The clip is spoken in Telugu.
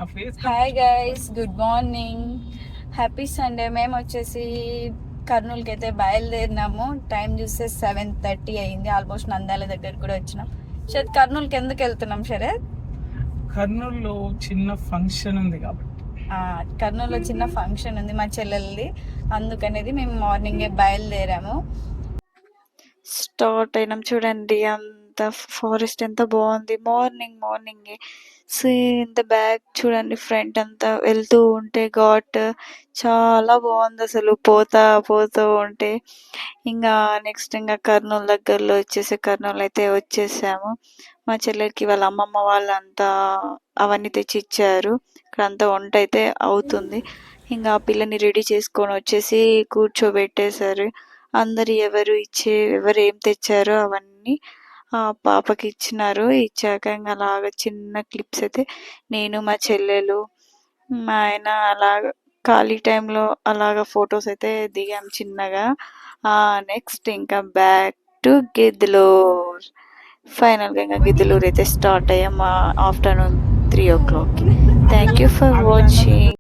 Hi guys, good morning, happy Sunday. మేము వచ్చేసి కర్నూలుకి అయితే బయలుదేరినాము. టైం చూస్తే 7:30 అయింది. ఆల్మోస్ట్ నంద్యాల దగ్గర కూడా వచ్చినాం. షరత్, కర్నూలుకి ఎందుకు వెళ్తున్నాం శరత్? కర్నూలులో చిన్న ఫంక్షన్ ఉంది కాబట్టి. కర్నూలులో చిన్న ఫంక్షన్ ఉంది మా చెల్లెల్ది, అందుకనేది మేము మార్నింగే బయలుదేరాము. స్టార్ట్ అయినాం. చూడండి అంత ఫారెస్ట్ ఎంత బాగుంది. మార్నింగే ఇంత బ్యాక్ చూడండి, ఫ్రంట్ అంతా వెళ్తూ ఉంటే ఘాట్ చాలా బాగుంది అసలు. పోతూ ఉంటే ఇంకా నెక్స్ట్ ఇంకా కర్నూలు దగ్గరలో కర్నూలు అయితే వచ్చేసాము. మా చెల్లెకి వాళ్ళ అమ్మమ్మ వాళ్ళంతా అవన్నీ తెచ్చి ఇచ్చారు. ఇక్కడ అంతా వంట అయితే అవుతుంది. ఇంకా ఆ పిల్లని రెడీ చేసుకొని కూర్చోబెట్టేశారు. అందరు ఎవరు ఏం తెచ్చారో అవన్నీ ఆ పాపకి ఇచ్చినారు. ఇచ్చాక ఇంకా అలాగా చిన్న క్లిప్స్ అయితే నేను, మా చెల్లెలు, మా ఆయన అలాగా ఖాళీ టైంలో అలాగా ఫొటోస్ అయితే దిగాం చిన్నగా. నెక్స్ట్ ఇంకా బ్యాక్ టు గిద్దలూర్. ఫైనల్గా ఇంకా గిద్దలూర్ అయితే స్టార్ట్ అయ్యాం afternoon 3 o'clock. Thank you for watching.